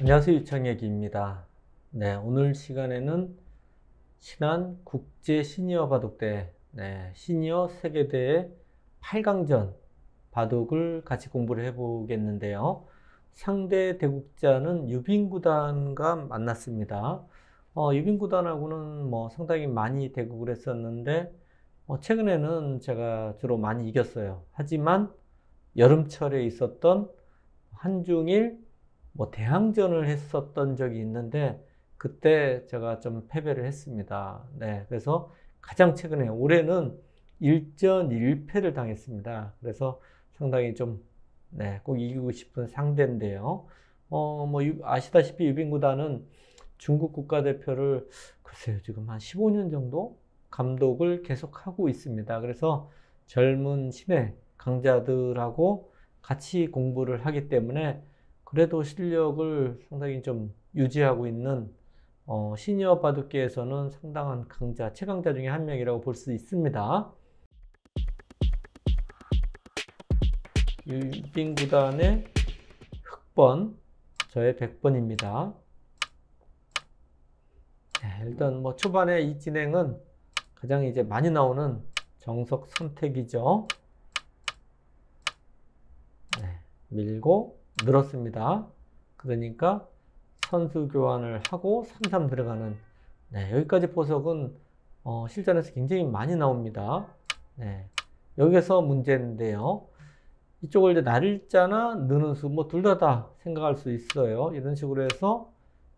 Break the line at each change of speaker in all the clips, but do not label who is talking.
안녕하세요. 유창혁입니다. 네, 오늘 시간에는 신한 국제 시니어 바둑대, 시니어 세계대회 8강전 바둑을 같이 공부를 해보겠는데요. 상대 대국자는 유빈구단과 만났습니다. 유빈구단하고는 상당히 많이 대국을 했었는데, 최근에는 제가 주로 많이 이겼어요. 하지만 여름철에 있었던 한중일 대항전을 했었던 적이 있는데 그때 제가 좀 패배를 했습니다. 네, 그래서 가장 최근에 올해는 1전 1패를 당했습니다. 그래서 상당히 좀 꼭 이기고 싶은 상대인데요. 아시다시피 유빈구단은 중국 국가대표를 글쎄요 지금 한 15년 정도 감독을 계속하고 있습니다. 그래서 젊은 신예 강자들하고 같이 공부를 하기 때문에 그래도 실력을 상당히 좀 유지하고 있는 시니어 바둑계에서는 상당한 강자, 최강자 중에 한 명이라고 볼 수 있습니다. 유빈구단의 흑번, 저의 100번입니다. 일단 초반에 이 진행은 가장 이제 많이 나오는 정석 선택이죠. 밀고 늘었습니다. 그러니까 선수 교환을 하고 3-3 들어가는 여기까지 보석은 실전에서 굉장히 많이 나옵니다. 여기서 문제인데요. 이쪽을 이제 날짜나 느는 수 둘 다 생각할 수 있어요. 이런 식으로 해서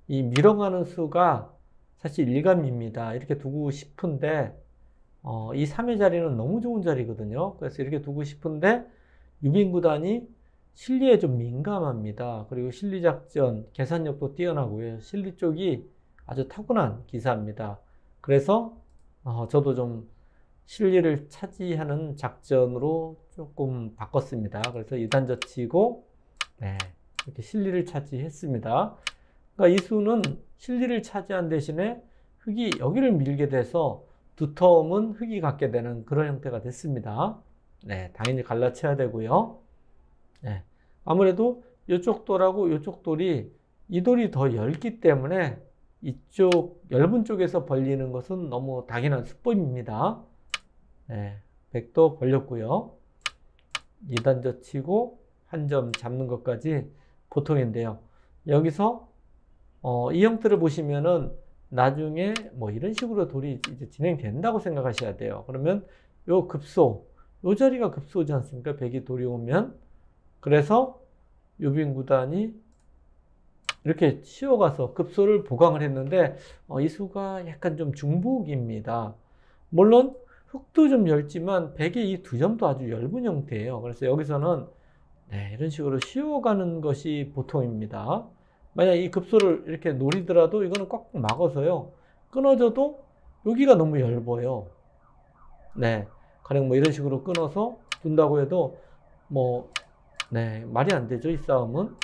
이 밀어가는 수가 사실 일감입니다. 이렇게 두고 싶은데 이 3의 자리는 너무 좋은 자리거든요. 그래서 이렇게 두고 싶은데 유빈구단이 실리에 좀 민감합니다. 그리고 실리작전, 계산력도 뛰어나고요. 실리 쪽이 아주 타고난 기사입니다. 그래서 저도 좀 실리를 차지하는 작전으로 조금 바꿨습니다. 그래서 2단 젖히고 이렇게 실리를 차지했습니다. 그러니까 이 수는 실리를 차지한 대신에 흑이 여기를 밀게 돼서 두터움은 흑이 갖게 되는 그런 형태가 됐습니다. 당연히 갈라쳐야 되고요. 아무래도 이쪽 돌하고 이쪽 돌이 이 돌이 더 얇기 때문에 이쪽 얇은 쪽에서 벌리는 것은 너무 당연한 수법입니다. 백도 벌렸고요. 2단 젖히고 한 점 잡는 것까지 보통인데요. 여기서 이 형태를 보시면은 나중에 이런 식으로 돌이 이제 진행된다고 생각하셔야 돼요. 그러면 요 급소, 요 자리가 급소지 않습니까? 백이 돌이 오면. 그래서 유빈구단이 이렇게 치워가서 급소를 보강을 했는데 이 수가 약간 좀 중복입니다. 물론 흑도 좀 얇지만 백의 이 두 점도 아주 얇은 형태예요. 그래서 여기서는 이런 식으로 씌워가는 것이 보통입니다. 만약 이 급소를 이렇게 노리더라도 이거는 꽉 막아서요. 끊어져도 여기가 너무 얇아요. 가령 이런 식으로 끊어서 둔다고 해도 말이 안 되죠, 이 싸움은.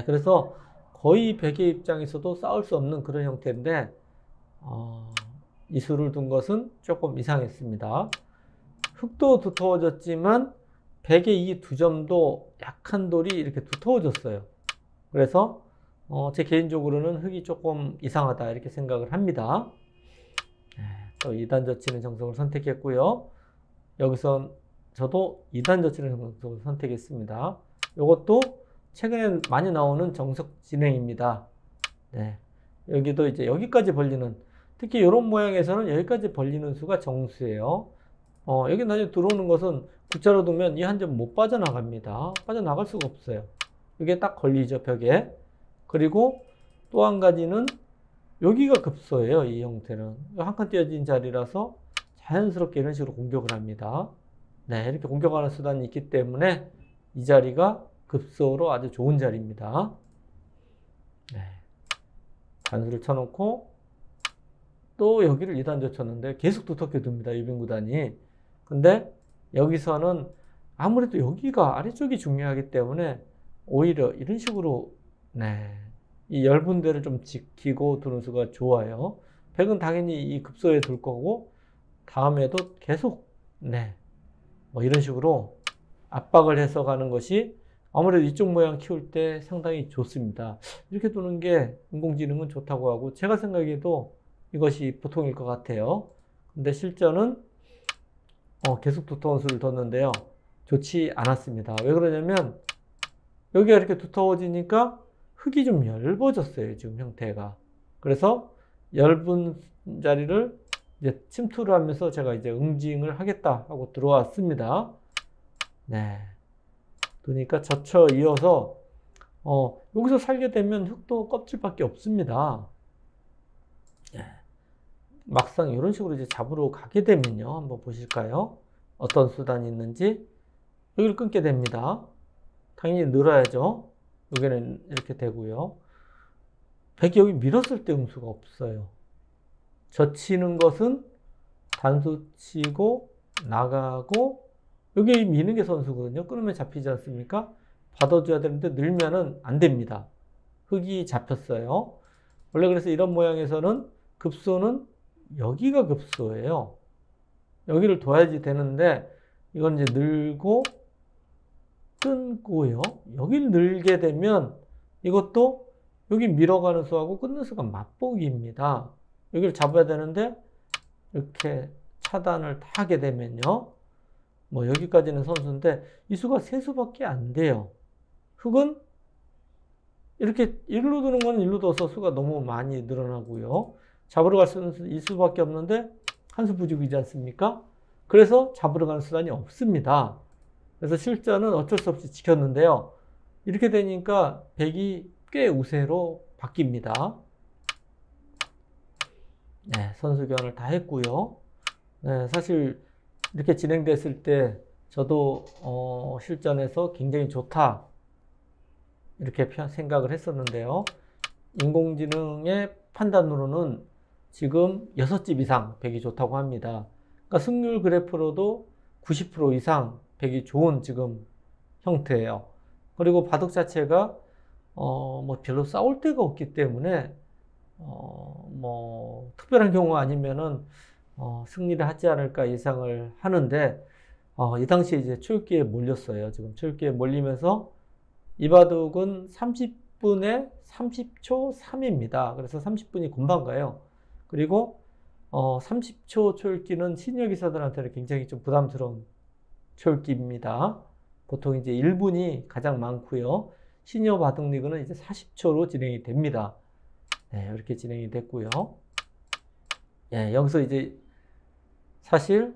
그래서 거의 백의 입장에서도 싸울 수 없는 그런 형태인데, 이 수를 둔 것은 조금 이상했습니다. 흑도 두터워졌지만, 백의 이 두 점도 약한 돌이 이렇게 두터워졌어요. 그래서, 제 개인적으로는 흑이 조금 이상하다, 이렇게 생각을 합니다. 또 2단 젖히는 정석을 선택했고요. 여기서 저도 2단 젖히는 정석을 선택했습니다. 이것도 최근에 많이 나오는 정석 진행입니다. 여기도 이제 여기까지 벌리는, 특히 이런 모양에서는 여기까지 벌리는 수가 정수예요. 여기 나중에 들어오는 것은 국자로 두면 이 한 점 못 빠져나갑니다. 빠져나갈 수가 없어요. 이게 딱 걸리죠, 벽에. 그리고 또 한 가지는 여기가 급소예요, 이 형태는. 한 칸 띄어진 자리라서 자연스럽게 이런 식으로 공격을 합니다. 이렇게 공격하는 수단이 있기 때문에 이 자리가 급소로 아주 좋은 자리입니다. 단수를 쳐놓고 또 여기를 2단 젖혔는데 계속 두텁게 둡니다, 유빈구단이. 근데 여기서는 아무래도 여기가 아래쪽이 중요하기 때문에 오히려 이런 식으로 이 얇은 데를 좀 지키고 두는 수가 좋아요. 백은 당연히 이 급소에 둘 거고 다음에도 계속 이런 식으로 압박을 해서 가는 것이 아무래도 이쪽 모양 키울 때 상당히 좋습니다. 이렇게 두는 게 인공지능은 좋다고 하고 제가 생각해도 이것이 보통일 것 같아요. 근데 실전은 계속 두터운 수를 뒀는데요. 좋지 않았습니다. 왜 그러냐면 여기가 이렇게 두터워지니까 흙이 좀 얇아졌어요. 지금 형태가. 그래서 얇은 자리를 이제 침투를 하면서 제가 이제 응징을 하겠다 하고 들어왔습니다. 네. 그러니까 젖혀 이어서 여기서 살게 되면 흙도 껍질밖에 없습니다. 네. 막상 이런 식으로 이제 잡으러 가게 되면요. 한번 보실까요? 어떤 수단이 있는지. 여기를 끊게 됩니다. 당연히 늘어야죠. 여기는 이렇게 되고요. 백이 여기 밀었을 때 응수가 없어요. 젖히는 것은 단수 치고 나가고 여기 미는 게 선수거든요. 끊으면 잡히지 않습니까? 받아줘야 되는데 늘면은 안 됩니다. 흙이 잡혔어요. 원래 그래서 이런 모양에서는 급소는 여기가 급소예요. 여기를 둬야지 되는데 이건 이제 늘고 끊고요. 여기를 늘게 되면 이것도 여기 밀어가는 수하고 끊는 수가 맞보기입니다. 여기를 잡아야 되는데 이렇게 차단을 다 하게 되면요. 뭐 여기까지는 선수인데 이 수가 세 수밖에 안 돼요. 흙은 이렇게 일로 두는 건 일로 둬서 수가 너무 많이 늘어나고요. 잡으러 갈 수는 이 수밖에 없는데 한 수 부족이지 않습니까? 그래서 잡으러 가는 수단이 없습니다. 그래서 실전은 어쩔 수 없이 지켰는데요. 이렇게 되니까 백이 꽤 우세로 바뀝니다. 네, 선수 교환을 다 했고요. 네, 사실 이렇게 진행됐을 때 저도 실전에서 굉장히 좋다 이렇게 생각을 했었는데요. 인공지능의 판단으로는 지금 6집 이상 백이 좋다고 합니다. 그러니까 승률 그래프로도 90% 이상 백이 좋은 지금 형태예요. 그리고 바둑 자체가 뭐 별로 싸울 데가 없기 때문에 뭐 특별한 경우 아니면은 승리를 하지 않을까 예상을 하는데 이 당시에 이제 초읽기에 몰렸어요. 지금 초읽기에 몰리면서 이 바둑은 30분에 30초 3입니다. 그래서 30분이 금방 가요. 그리고 30초 초읽기는 시니어 기사들한테는 굉장히 좀 부담스러운 초읽기입니다. 보통 이제 1분이 가장 많고요. 시니어 바둑 리그는 이제 40초로 진행이 됩니다. 네, 이렇게 진행이 됐고요. 예, 여기서 이제 사실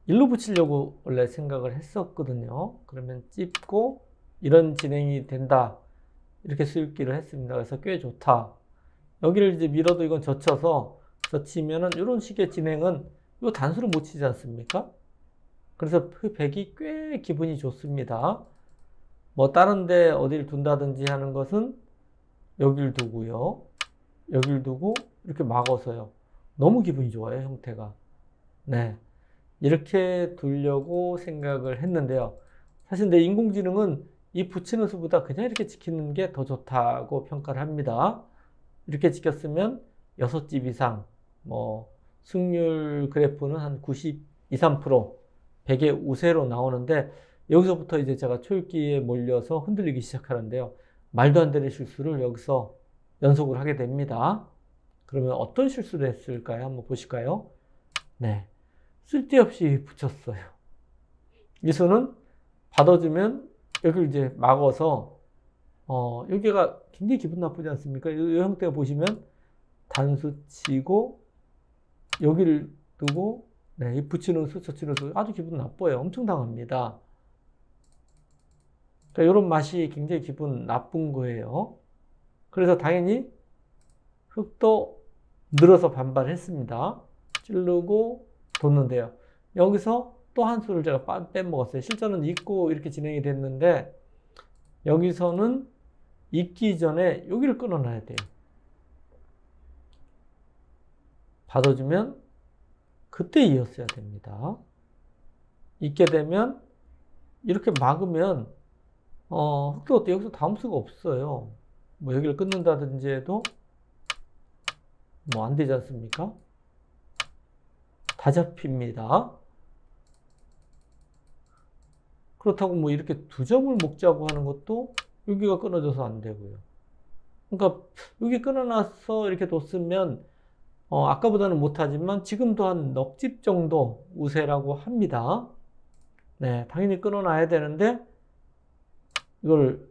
일로 붙이려고 원래 생각을 했었거든요. 그러면 찝고 이런 진행이 된다. 이렇게 수읽기를 했습니다. 그래서 꽤 좋다. 여기를 이제 밀어도 이건 젖히면은 이런 식의 진행은 이 단수를 못 치지 않습니까? 그래서 백이 꽤 기분이 좋습니다. 뭐 다른 데 어디를 둔다든지 하는 것은 여길 두고요. 여길 두고 이렇게 막아서요. 너무 기분이 좋아요, 형태가. 네. 이렇게 두려고 생각을 했는데요. 사실 내 인공지능은 이 붙이는 수보다 그냥 이렇게 지키는 게 더 좋다고 평가를 합니다. 이렇게 지켰으면 6집 이상, 뭐, 승률 그래프는 한 92, 3%, 100의 우세로 나오는데, 여기서부터 이제 제가 초읽기에 몰려서 흔들리기 시작하는데요. 말도 안 되는 실수를 여기서 연속을 하게 됩니다. 그러면 어떤 실수를 했을까요? 한번 보실까요? 네. 쓸데없이 붙였어요. 이 수는 받아주면 여기를 이제 막아서 여기가 굉장히 기분 나쁘지 않습니까? 이 형태가 보시면 단수 치고 여기를 두고 네, 이 붙이는 수, 젖히는 수 아주 기분 나빠요. 엄청 당합니다. 그러니까 이런 맛이 굉장히 기분 나쁜 거예요. 그래서 당연히 흙도 늘어서 반발했습니다. 찌르고 뒀는데요. 여기서 또 한 수를 제가 빼먹었어요. 실전은 잊고 이렇게 진행이 됐는데 여기서는 잊기 전에 여기를 끊어놔야 돼요. 받아주면 그때 이었어야 됩니다. 잊게 되면 이렇게 막으면 흙도 어때? 여기서 다음 수가 없어요. 뭐 여기를 끊는다든지 해도 뭐 안 되지 않습니까? 다 잡힙니다. 그렇다고 뭐 이렇게 두 점을 먹자고 하는 것도 여기가 끊어져서 안 되고요. 그러니까 여기 끊어놔서 이렇게 뒀으면 아까보다는 못하지만 지금도 한 넉 집 정도 우세라고 합니다. 네, 당연히 끊어놔야 되는데 이걸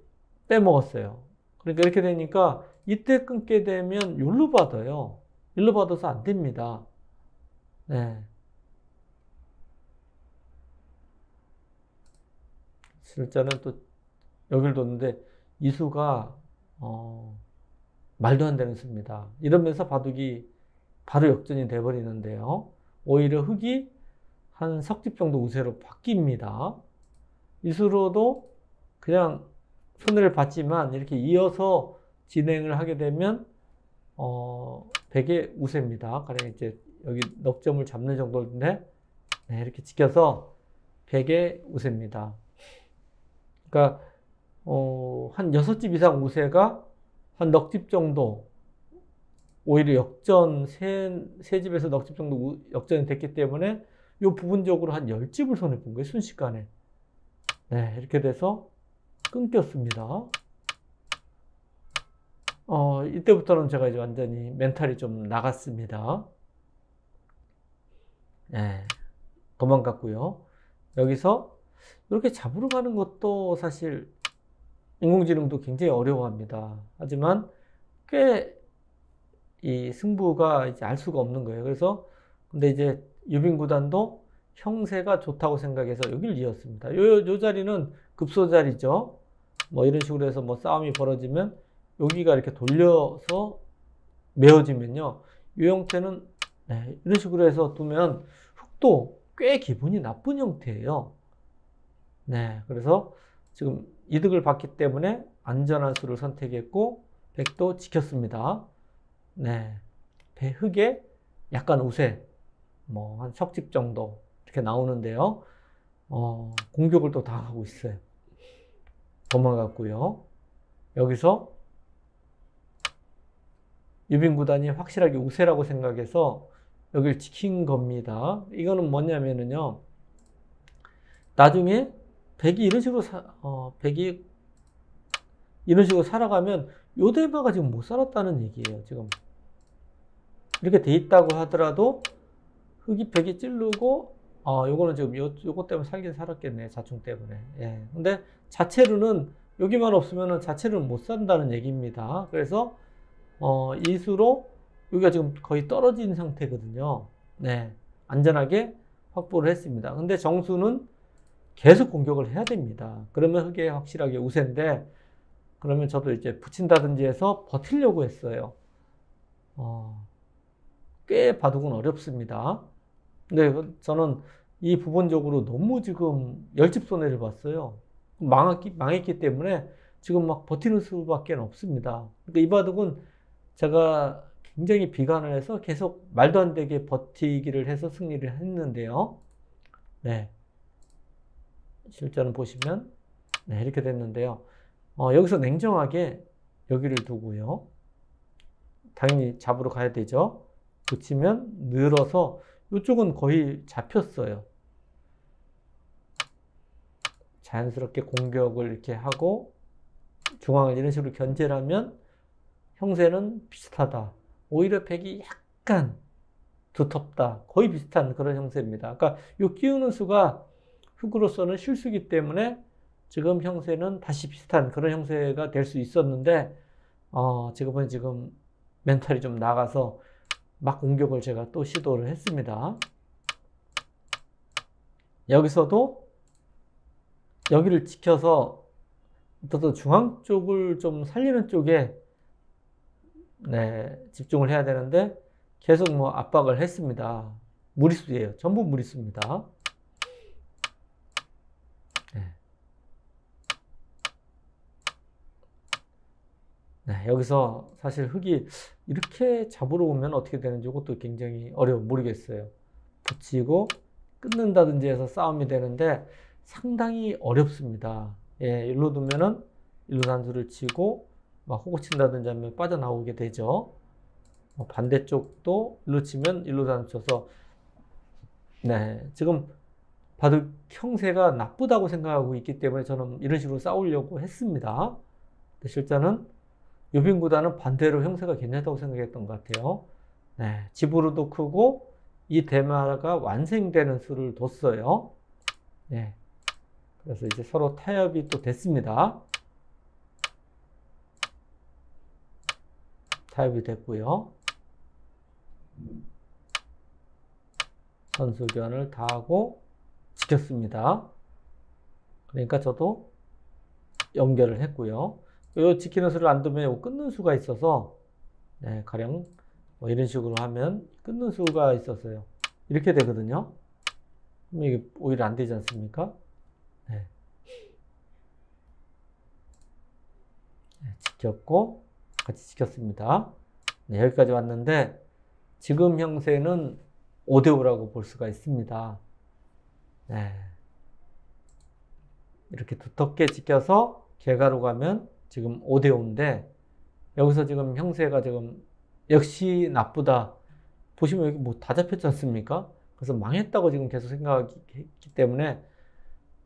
빼먹었어요. 그러니까 이렇게 되니까 이때 끊게 되면 여기로 받아요. 일로 받아서 안 됩니다. 네. 실제는 또 여기를 뒀는데 이 수가 말도 안 되는 수입니다. 이러면서 바둑이 바로 역전이 돼버리는데요. 오히려 흑이 한 석집 정도 우세로 바뀝니다. 이 수로도 그냥 손해를 봤지만 이렇게 이어서 진행을 하게 되면 백의 우세입니다. 가령 이제 여기 넉 점을 잡는 정도인데 네, 이렇게 지켜서 백의 우세입니다. 그러니까 한 6집 이상 우세가 한 넉 집 정도 오히려 역전 세 집에서 넉 집 정도 역전이 됐기 때문에 이 부분적으로 한 10집을 손해 본 거예요. 순식간에. 네, 이렇게 돼서 끊겼습니다. 이때부터는 제가 이제 완전히 멘탈이 좀 나갔습니다. 네, 도망갔고요. 여기서 이렇게 잡으러 가는 것도 사실 인공지능도 굉장히 어려워합니다. 하지만 꽤 이 승부가 이제 알 수가 없는 거예요. 그래서 근데 이제 유빈 구단도 형세가 좋다고 생각해서 여기를 이었습니다. 요 자리는 급소 자리죠. 뭐 이런 식으로 해서 뭐 싸움이 벌어지면 여기가 이렇게 돌려서 메어지면요. 이 형태는 네, 이런 식으로 해서 두면 흑도 꽤 기분이 나쁜 형태예요. 네, 그래서 지금 이득을 봤기 때문에 안전한 수를 선택했고 백도 지켰습니다. 네, 흑의 약간 우세, 뭐 한 석집 정도 이렇게 나오는데요. 공격을 또 당하고 있어요. 도망갔고요. 여기서 유빈 구단이 확실하게 우세라고 생각해서 여기를 지킨 겁니다. 이거는 뭐냐면은요. 나중에 백이 이런 식으로 백이 이런 식으로 살아가면 요 대마가 지금 못 살았다는 얘기예요. 지금 이렇게 돼 있다고 하더라도 흑이 백이 찌르고 요거는 지금 요거 때문에 살긴 살았겠네. 자충 때문에. 예. 근데 자체로는 여기만 없으면은 자체로는 못 산다는 얘기입니다. 그래서 이 수로 여기가 지금 거의 떨어진 상태거든요. 네. 안전하게 확보를 했습니다. 근데 정수는 계속 공격을 해야 됩니다. 그러면 흑이 확실하게 우세인데 그러면 저도 이제 붙인다든지 해서 버티려고 했어요. 꽤 바둑은 어렵습니다. 근데 저는 이 부분적으로 너무 지금 10집 손해를 봤어요. 망했기 때문에 지금 막 버티는 수밖에 없습니다. 그러니까 이 바둑은 제가 굉장히 비관을 해서 계속 말도 안 되게 버티기를 해서 승리를 했는데요. 네. 실전을 보시면 네, 이렇게 됐는데요. 여기서 냉정하게 여기를 두고요. 당연히 잡으러 가야 되죠. 붙이면 늘어서 이쪽은 거의 잡혔어요. 자연스럽게 공격을 이렇게 하고 중앙을 이런 식으로 견제를 하면 형세는 비슷하다. 오히려 백이 약간 두텁다. 거의 비슷한 그런 형세입니다. 그러니까 이 끼우는 수가 흑으로서는 실수이기 때문에 지금 형세는 다시 비슷한 그런 형세가 될 수 있었는데 지금 멘탈이 좀 나가서 막 공격을 제가 또 시도를 했습니다. 여기서도 여기를 지켜서 또 중앙 쪽을 좀 살리는 쪽에 네, 집중을 해야 되는데 계속 뭐 압박을 했습니다. 무리수예요. 전부 무리수입니다. 네. 네, 여기서 사실 흑이 이렇게 잡으러 오면 어떻게 되는지 이것도 굉장히 모르겠어요. 붙이고 끊는다든지 해서 싸움이 되는데 상당히 어렵습니다. 예, 일로 두면은 일로 단수를 치고 막 호구 친다든지 하면 빠져나오게 되죠. 반대쪽도 일로 치면 일로 단수 쳐서 네, 지금 바둑 형세가 나쁘다고 생각하고 있기 때문에 저는 이런 식으로 싸우려고 했습니다. 근데 실제는 유빈구단은 반대로 형세가 괜찮다고 생각했던 것 같아요. 네, 집으로도 크고 이 대마가 완성되는 수를 뒀어요. 네, 그래서 이제 서로 타협이 또 됐습니다. 타협이 됐고요. 선수 교환을 다 하고 지켰습니다. 그러니까 저도 연결을 했고요. 이 지키는 수를 안 두면 끊는 수가 있어서, 네, 가령 뭐 이런 식으로 하면 끊는 수가 있었어요. 이렇게 되거든요. 그럼 이게 오히려 안 되지 않습니까? 네. 네, 지켰고 같이 지켰습니다. 네, 여기까지 왔는데 지금 형세는 5대5라고 볼 수가 있습니다. 네. 이렇게 두텁게 지켜서 개가로 가면 지금 5대5인데 여기서 지금 형세가 지금 역시 나쁘다. 보시면 여기 뭐 다 잡혔지 않습니까? 그래서 망했다고 지금 계속 생각했기 때문에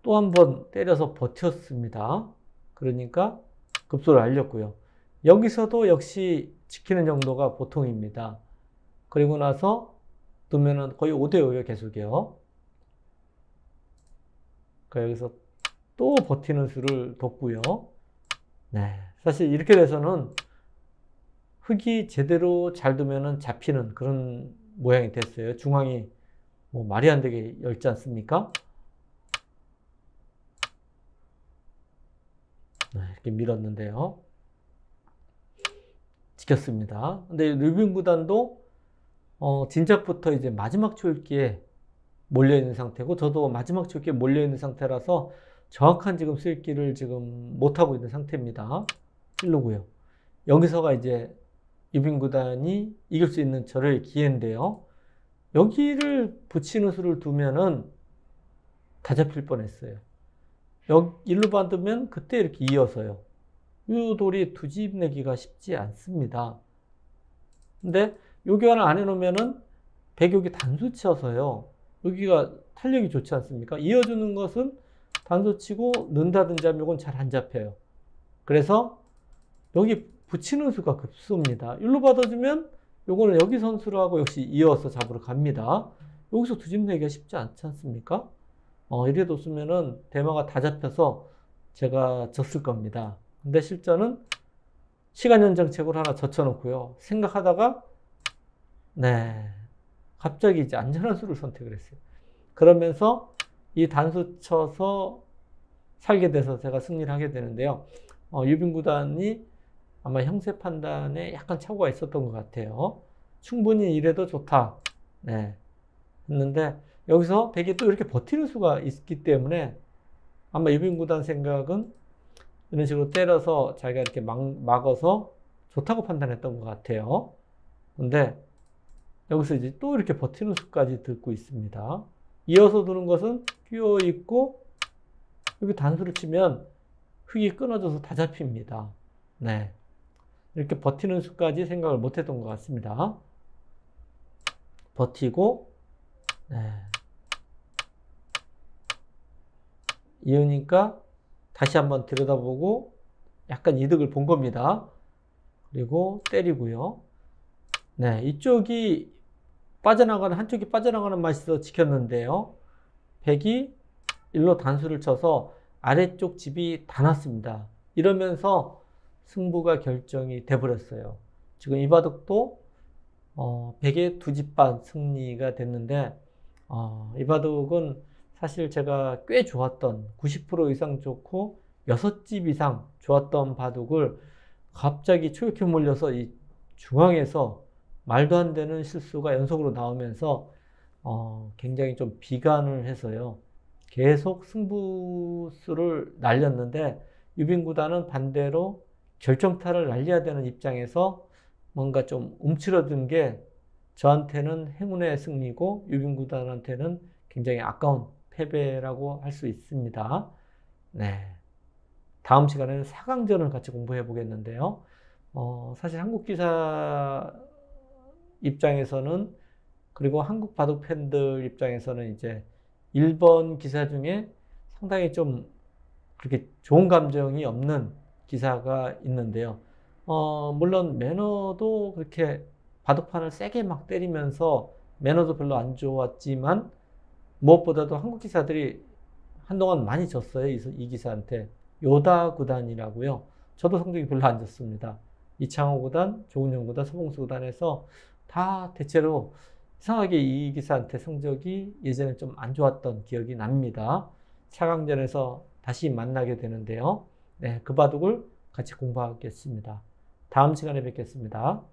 또 한 번 때려서 버텼습니다. 그러니까 급소를 알렸고요. 여기서도 역시 지키는 정도가 보통입니다. 그리고 나서 두면은 거의 5대5예요, 계속이요. 그러니까 여기서 또 버티는 수를 뒀고요. 네, 사실 이렇게 돼서는 흙이 제대로 잘 두면은 잡히는 그런 모양이 됐어요. 중앙이 뭐 말이 안 되게 얇지 않습니까? 네, 이렇게 밀었는데요. 지켰습니다. 근데 류빈 구단도 진작부터 이제 마지막 초읽기에 몰려있는 상태고 저도 마지막 초읽기에 몰려있는 상태라서 정확한 지금 수읽기를 지금 못하고 있는 상태입니다. 힐로고요. 여기서가 이제 유빈 구단이 이길 수 있는 저의 기회인데요. 여기를 붙이는 수를 두면은 다 잡힐 뻔했어요. 일로 받으면 그때 이렇게 이어서요. 이 돌이 두 집 내기가 쉽지 않습니다. 근데 요 교환을 안 해놓으면은 배격이 단수 쳐서요. 여기가 탄력이 좋지 않습니까? 이어주는 것은 단수 치고 넣는다든지 하면 이건 잘 안 잡혀요. 그래서 여기 붙이는 수가 급소입니다. 일로 받아주면 요거는 여기 선수로 하고 역시 이어서 잡으러 갑니다. 여기서 두 집 내기가 쉽지 않지 않습니까? 이래 뒀으면은 대마가 다 잡혀서 제가 졌을 겁니다. 근데 실전은 시간 연장책으로 하나 젖혀놓고요. 생각하다가, 네, 갑자기 이제 안전한 수를 선택을 했어요. 그러면서 이 단수 쳐서 살게 돼서 제가 승리를 하게 되는데요. 유빈 구단이 아마 형세 판단에 약간 착오가 있었던 것 같아요. 충분히 이래도 좋다. 네. 했는데 여기서 백이 또 이렇게 버티는 수가 있기 때문에 아마 유빈 구단 생각은 이런 식으로 때려서 자기가 이렇게 막아서 좋다고 판단했던 것 같아요. 근데 여기서 이제 또 이렇게 버티는 수까지 듣고 있습니다. 이어서 두는 것은 끼어 있고 여기 단수를 치면 흙이 끊어져서 다 잡힙니다. 네. 이렇게 버티는 수까지 생각을 못 했던 것 같습니다. 버티고, 네. 이으니까 다시 한번 들여다보고 약간 이득을 본 겁니다. 그리고 때리고요. 네, 이쪽이 한쪽이 빠져나가는 맛이 있어 지켰는데요. 백이 일로 단수를 쳐서 아래쪽 집이 다 났습니다. 이러면서 승부가 결정이 돼버렸어요. 지금 이 바둑도 백의 두 집 반 승리가 됐는데 이 바둑은 사실 제가 꽤 좋았던 90% 이상 좋고 6집 이상 좋았던 바둑을 갑자기 초역해 몰려서 이 중앙에서 말도 안 되는 실수가 연속으로 나오면서 굉장히 좀 비관을 해서요. 계속 승부수를 날렸는데 유빈 구단은 반대로 결정타를 날려야 되는 입장에서 뭔가 좀 움츠러든 게 저한테는 행운의 승리고 유빈 구단한테는 굉장히 아까운 패배라고 할 수 있습니다. 네. 다음 시간에는 4강전을 같이 공부해 보겠는데요. 사실 한국 기사 입장에서는 그리고 한국 바둑 팬들 입장에서는 이제 1번 기사 중에 상당히 좀 그렇게 좋은 감정이 없는 기사가 있는데요. 물론 매너도 그렇게 바둑판을 세게 막 때리면서 매너도 별로 안 좋았지만 무엇보다도 한국 기사들이 한동안 많이 졌어요. 이 기사한테. 요다 구단이라고요. 저도 성적이 별로 안 좋습니다. 이창호 구단, 조은영 구단, 서봉수 구단에서 다 대체로 이상하게 이 기사한테 성적이 예전에 좀 안 좋았던 기억이 납니다. 4강전에서 다시 만나게 되는데요. 네, 그 바둑을 같이 공부하겠습니다. 다음 시간에 뵙겠습니다.